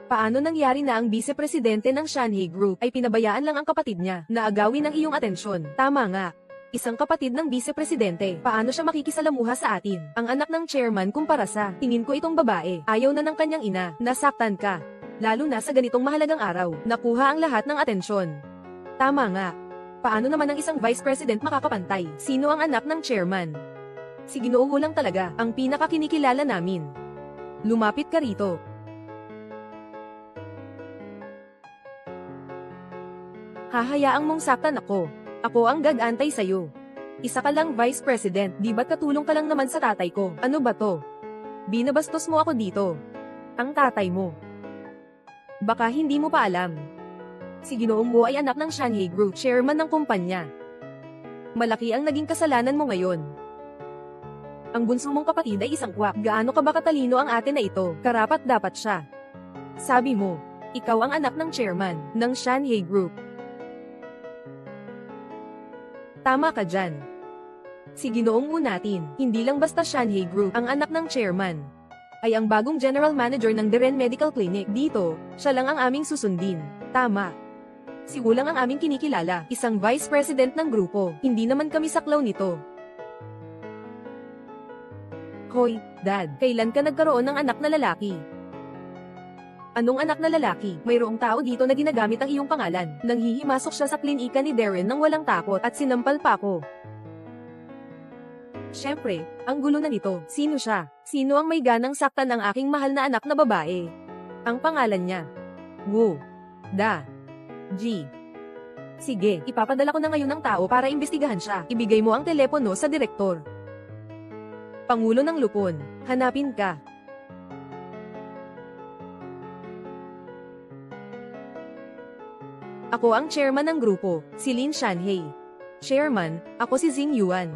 Paano nangyari na ang Vice Presidente ng Shanghai Group ay pinabayaan lang ang kapatid niya na agawin ang iyong atensyon? Tama nga. Isang kapatid ng vice-presidente, paano siya makikisalamuha sa atin? Ang anak ng chairman kumpara sa, tingin ko itong babae, ayaw na ng kanyang ina, nasaktan ka. Lalo na sa ganitong mahalagang araw, nakuha ang lahat ng atensyon. Tama nga. Paano naman ang isang vice-president makakapantay? Sino ang anak ng chairman? Si Ginoo lang talaga, ang pinakakinikilala namin. Lumapit ka rito. Hahayaang mong saktan ako. Ako ang gagantay sa'yo. Isa ka lang vice president, di ba't katulong ka lang naman sa tatay ko? Ano ba to? Binabastos mo ako dito. Ang tatay mo. Baka hindi mo pa alam. Si Ginoong Wu ay anak ng Shanghai Group, chairman ng kumpanya. Malaki ang naging kasalanan mo ngayon. Ang bunso mong kapatid ay isang kwak. Gaano ka ba katalino ang ate na ito? Karapat dapat siya. Sabi mo, ikaw ang anak ng chairman ng Shanghai Group. Tama ka dyan. Si Ginoong Wu natin, hindi lang basta Shanghai Group ang anak ng chairman. Ay ang bagong general manager ng Deren Medical Clinic. Dito, siya lang ang aming susundin. Tama. Si Wu lang ang aming kinikilala, isang vice president ng grupo. Hindi naman kami saklaw nito. Hoy, Dad, kailan ka nagkaroon ng anak na lalaki? Anong anak na lalaki? Mayroong tao dito na ginagamit ang iyong pangalan. Nang hihimasok siya sa klinika ni Darren nang walang takot at sinampal pa ako. Siyempre, ang gulo na nito. Sino siya? Sino ang may ganang saktan ang aking mahal na anak na babae? Ang pangalan niya. Wu. Da. G. Sige, ipapadala ko na ngayon ng tao para imbestigahan siya. Ibigay mo ang telepono sa direktor. Pangulo ng Lupon. Hanapin ka. Ako ang chairman ng grupo, si Lin Shanghai. Chairman, ako si Xing Yuan.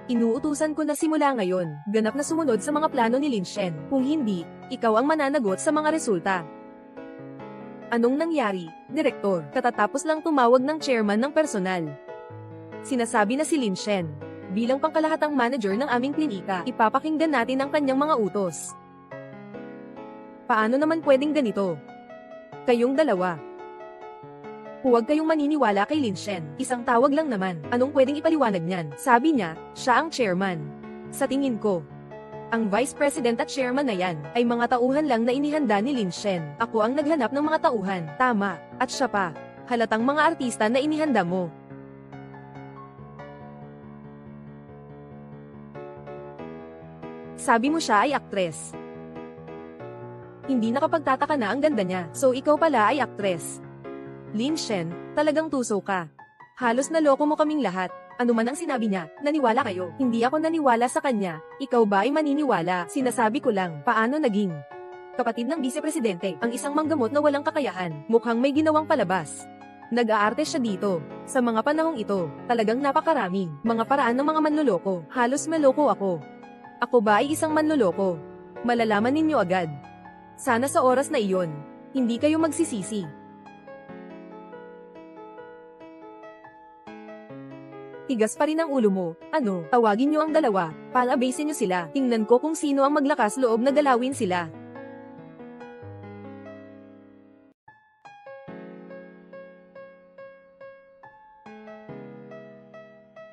Inuutusan ko na simula ngayon, ganap na sumunod sa mga plano ni Lin Shen. Kung hindi, ikaw ang mananagot sa mga resulta. Anong nangyari, Direktor? Katatapos lang tumawag ng chairman ng personal. Sinasabi na si Lin Shen, bilang pangkalahatang manager ng aming klinika, ipapakinggan natin ang kanyang mga utos. Paano naman pwedeng ganito? Kayong dalawa. Huwag kayong maniniwala kay Lin Shen. Isang tawag lang naman. Anong pwedeng ipaliwanag niyan? Sabi niya, siya ang chairman. Sa tingin ko, Ang Vice President at Chairman na yan, ay mga tauhan lang na inihanda ni Lin Shen. Ako ang naghanap ng mga tauhan. Tama, at siya pa. Halatang mga artista na inihanda mo. Sabi mo siya ay aktres. Hindi nakapagtataka na ang ganda niya, so ikaw pala ay aktres. Lin Shen, talagang tuso ka. Halos naloko mo kaming lahat. Ano man ang sinabi niya, naniwala kayo. Hindi ako naniwala sa kanya. Ikaw ba ay maniniwala? Sinasabi ko lang, paano naging kapatid ng vice-presidente, ang isang manggamot na walang kakayahan, mukhang may ginawang palabas. Nag-aarte siya dito. Sa mga panahong ito, talagang napakaraming mga paraan ng mga manloloko. Halos maloko ako. Ako ba ay isang manloloko? Malalaman ninyo agad. Sana sa oras na iyon, hindi kayo magsisisi. Tigas pa rin ang ulo mo. Ano, tawagin niyo ang dalawa, palabasin niyo sila. Tingnan ko kung sino ang maglakas loob na galawin sila.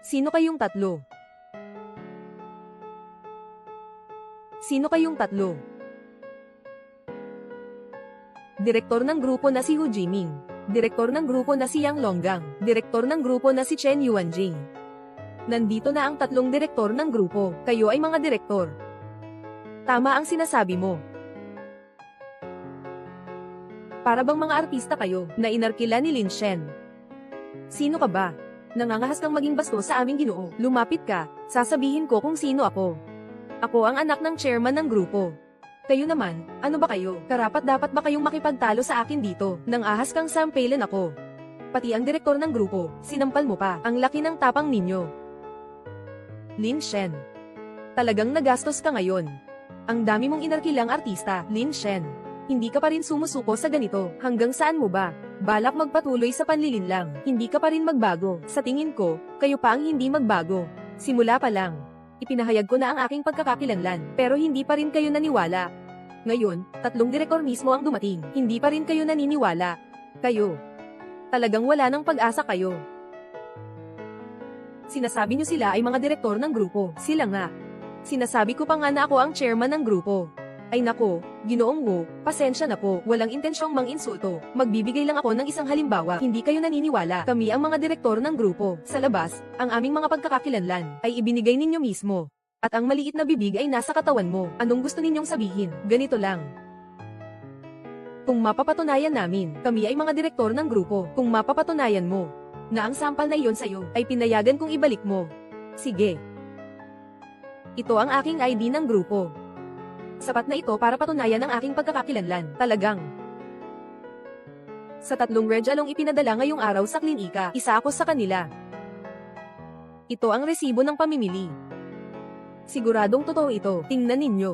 Sino kayong tatlo? Sino kayong tatlo? Direktor ng grupo na si Hu Jiming. Direktor ng grupo na si Yang Longgang. Direktor ng grupo na si Chen Yuanjing. Nandito na ang tatlong direktor ng grupo. Kayo ay mga direktor. Tama ang sinasabi mo. Para bang mga artista kayo na inarkila ni Lin Shen? Sino ka ba? Nangangahas kang maging bastos sa aming Ginoo. Lumapit ka, sasabihin ko kung sino ako. Ako ang anak ng chairman ng grupo. Kayo naman, ano ba kayo? Karapat-dapat ba kayong makipagtalo sa akin dito? Nang ahas kang sampailan ako. Pati ang direktor ng grupo, sinampal mo pa. Ang laki ng tapang ninyo. Lin Shen. Talagang nagastos ka ngayon. Ang dami mong inarkilang artista, Lin Shen. Hindi ka pa rin sumusuko sa ganito. Hanggang saan mo ba? Balak magpatuloy sa panlilinlang. Hindi ka pa rin magbago. Sa tingin ko, kayo pa ang hindi magbago. Simula pa lang. Ipinahayag ko na ang aking pagkakakilanlan, pero hindi pa rin kayo naniwala. Ngayon, tatlong direktor mismo ang dumating, hindi pa rin kayo naniniwala. Kayo. Talagang wala ng pag-asa kayo. Sinasabi niyo sila ay mga direktor ng grupo, sila nga. Sinasabi ko pa nga na ako ang chairman ng grupo. Ay nako, Ginoong Wu, pasensya na po, walang intensyong mang-insulto. Magbibigay lang ako ng isang halimbawa, hindi kayo naniniwala. Kami ang mga direktor ng grupo. Sa labas, ang aming mga pagkakakilanlan ay ibinigay ninyo mismo. At ang maliit na bibig ay nasa katawan mo. Anong gusto ninyong sabihin? Ganito lang. Kung mapapatunayan namin, kami ay mga direktor ng grupo. Kung mapapatunayan mo na ang sampal na iyon sa'yo ay pinayagan kong ibalik mo. Sige. Ito ang aking ID ng grupo. Sapat na ito para patunayan ang aking pagkakakilanlan. Talagang. Sa tatlong redyalong ipinadala ngayong araw sa klinika, isa ako sa kanila. Ito ang resibo ng pamimili. Siguradong totoo ito. Tingnan ninyo.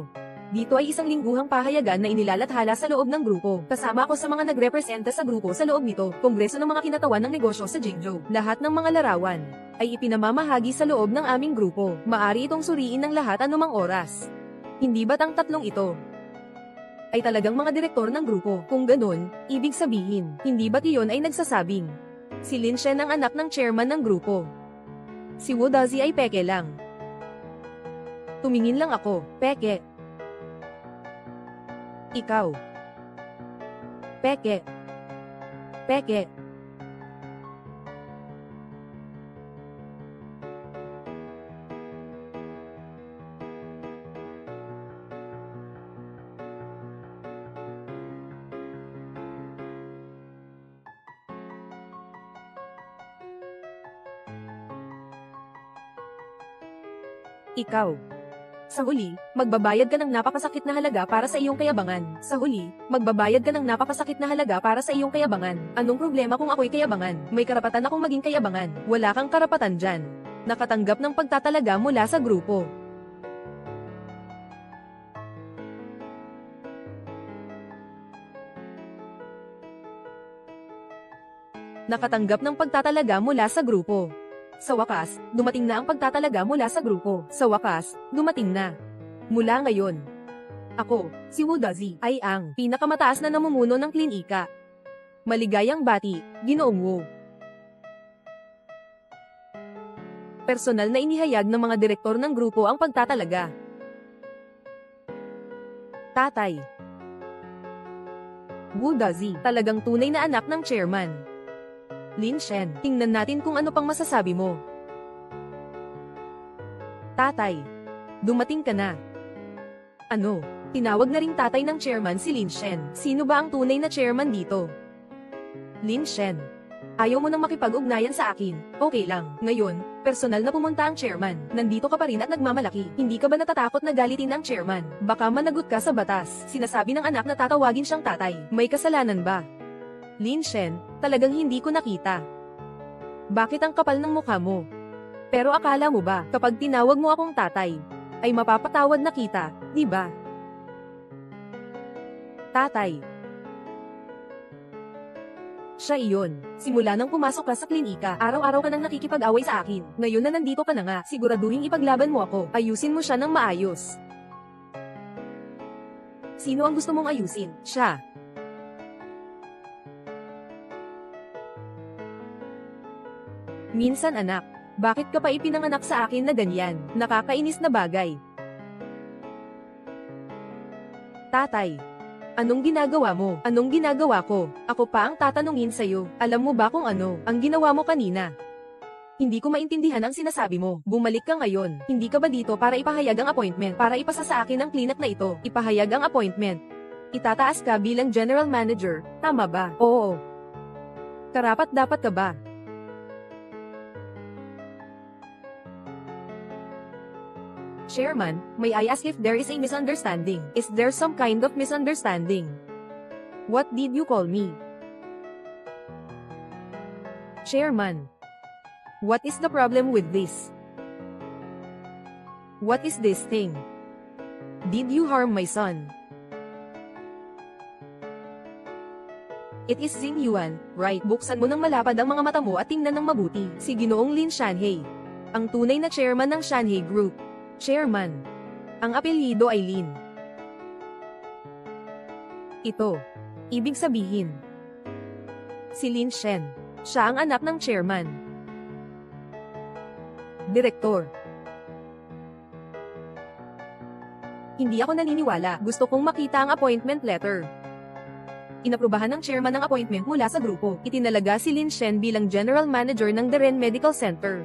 Dito ay isang lingguhang pahayagan na inilalathala sa loob ng grupo. Kasama ako sa mga nagrepresenta sa grupo sa loob nito. Kongreso ng mga kinatawan ng negosyo sa Jingzhou. Lahat ng mga larawan ay ipinamamahagi sa loob ng aming grupo. Maari itong suriin ng lahat anumang oras. Hindi ba't ang tatlong ito ay talagang mga direktor ng grupo? Kung ganun, ibig sabihin, hindi ba't iyon ay nagsasabing si Lin Shen ang anak ng chairman ng grupo? Si Wu Dazi ay peke lang. Tumingin lang ako, peke. Ikaw. Peke. Peke. Ikaw. Sa huli, magbabayad ka ng napakasakit na halaga para sa iyong kayabangan. Sa huli, magbabayad ka ng napakasakit na halaga para sa iyong kayabangan. Anong problema kung ako'y kayabangan? May karapatan akong maging kayabangan. Wala kang karapatan dyan. Nakatanggap ng pagtatalaga mula sa grupo. Nakatanggap ng pagtatalaga mula sa grupo. Sa wakas, dumating na ang pagtatalaga mula sa grupo. Sa wakas, dumating na. Mula ngayon, ako, si Wu Dazi, ay ang pinakamataas na namumuno ng klinika. Maligayang bati, Ginoong Wu. Personal na inihayag ng mga direktor ng grupo ang pagtatalaga. Tatay. Wu Dazi, talagang tunay na anak ng chairman. Lin Shen, tingnan natin kung ano pang masasabi mo. Tatay. Dumating ka na. Ano? Tinawag na ring tatay ng chairman si Lin Shen. Sino ba ang tunay na chairman dito? Lin Shen. Ayaw mo nang makipag-ugnayan sa akin. Okay lang. Ngayon, personal na pumunta ang chairman. Nandito ka pa rin at nagmamalaki. Hindi ka ba natatakot na galitin ang chairman? Baka managot ka sa batas. Sinasabi ng anak na tatawagin siyang tatay. May kasalanan ba? Lin Shen, talagang hindi ko nakita. Bakit ang kapal ng mukha mo? Pero akala mo ba, kapag tinawag mo akong tatay, ay mapapatawad na kita, di ba? Tatay. Siya iyon. Simula nang pumasok ka sa klinika, araw-araw ka nang nakikipag-away sa akin. Ngayon na nandito ka na nga, siguraduhin ipaglaban mo ako. Ayusin mo siya ng maayos. Sino ang gusto mong ayusin? Siya. Minsan anak, bakit ka pa ipinanganak sa akin na ganyan? Nakakainis na bagay. Tatay. Anong ginagawa mo? Anong ginagawa ko? Ako pa ang tatanungin sa'yo. Alam mo ba kung ano ang ginawa mo kanina? Hindi ko maintindihan ang sinasabi mo. Bumalik ka ngayon. Hindi ka ba dito para ipahayag ang appointment? Para ipasa sa akin ang klinik na ito. Ipahayag ang appointment. Itataas ka bilang general manager. Tama ba? Oo. Karapat dapat ka ba? Chairman, may I ask if there is a misunderstanding? Is there some kind of misunderstanding? What did you call me? Chairman. What is the problem with this? What is this thing? Did you harm my son? It is Xing Yuan, right? Buksan mo ng malapad ang mga mata mo at tingnan ng mabuti. Si Ginoong Lin Shanhei, ang tunay na chairman ng Shanhei Group. Chairman. Ang apelyido ay Lin. Ito. Ibig sabihin. Si Lin Shen. Siya ang anak ng chairman. Direktor. Hindi ako naniniwala. Gusto kong makita ang appointment letter. Inaprubahan ng chairman ang appointment mula sa grupo. Itinalaga si Lin Shen bilang general manager ng Deren Medical Center.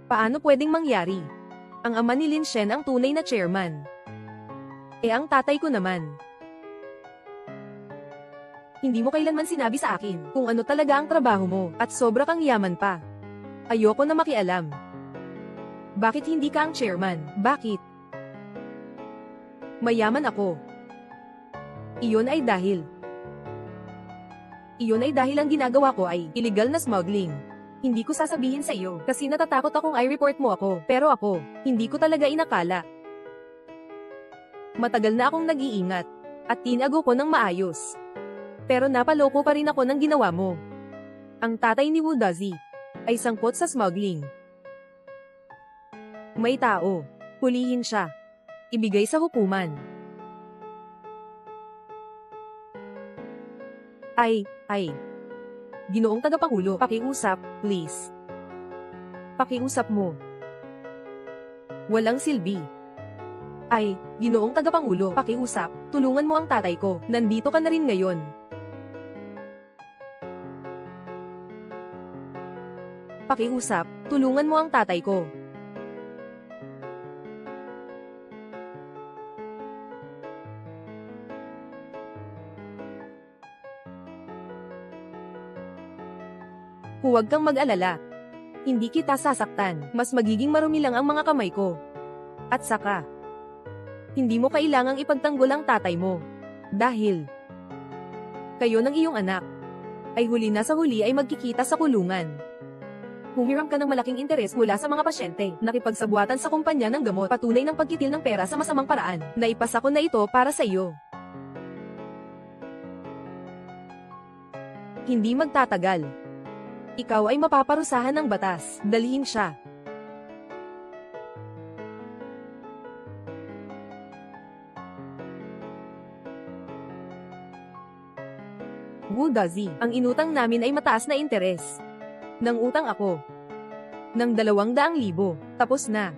Paano pwedeng mangyari? Ang ama ni Lin Shen ang tunay na chairman. Ang tatay ko naman. Hindi mo kailanman sinabi sa akin kung ano talaga ang trabaho mo at sobra kang yaman pa. Ayoko na makialam. Bakit hindi ka ang chairman? Bakit? Mayaman ako. Iyon ay dahil ang ginagawa ko ay illegal na smuggling. Hindi ko sasabihin sa iyo kasi natatakot akong i-report mo ako. Pero ako, hindi ko talaga inakala. Matagal na akong nag-iingat at tinago ko ng maayos. Pero napaloko pa rin ako ng ginawa mo. Ang tatay ni Wu Dazi ay sangkot sa smuggling. May tao. Hulihin siya. Ibigay sa hukuman. Ginoong tagapangulo, pakiusap, please. Pakiusap mo. Walang silbi. Ginoong tagapangulo, pakiusap, tulungan mo ang tatay ko, nandito ka na rin ngayon. Pakiusap, tulungan mo ang tatay ko. Huwag kang mag-alala. Hindi kita sasaktan, mas magiging marumi lang ang mga kamay ko. At saka, hindi mo kailangang ipagtanggol ang tatay mo. Dahil, kayo ng iyong anak, ay huli na sa huli ay magkikita sa kulungan. Humiram ka ng malaking interes mula sa mga pasyente, nakipagsabuatan sa kumpanya ng gamot, patunay ng pagkitil ng pera sa masamang paraan. Naipasa ko na ito para sa iyo. Hindi magtatagal. Ikaw ay mapaparusahan ng batas. Dalhin siya. Wu Dazi, ang inutang namin ay mataas na interes. Nang utang ako. Ng 200,000. Tapos na.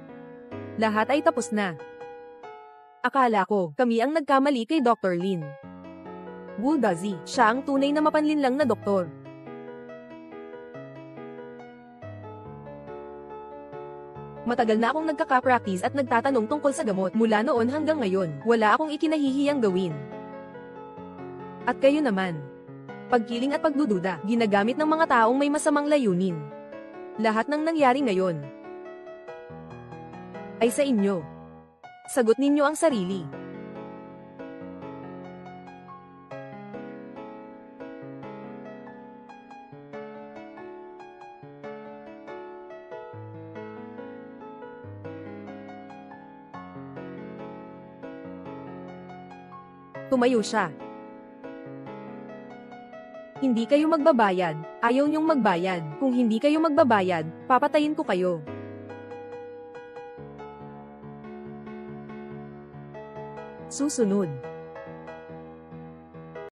Lahat ay tapos na. Akala ko, kami ang nagkamali kay Dr. Lin. Buldazi, siya ang tunay na mapanlinlang na doktor. Matagal na akong nagkaka-practice at nagtatanong tungkol sa gamot mula noon hanggang ngayon. Wala akong ikinahihiyang gawin. At kayo naman. Pagkiling at pagdududa, ginagamit ng mga taong may masamang layunin. Lahat ng nangyari ngayon ay sa inyo. Sagot ninyo ang sarili. Tumayo siya. Hindi kayo magbabayad, ayaw niyong magbayad. Kung hindi kayo magbabayad, papatayin ko kayo. Susunod.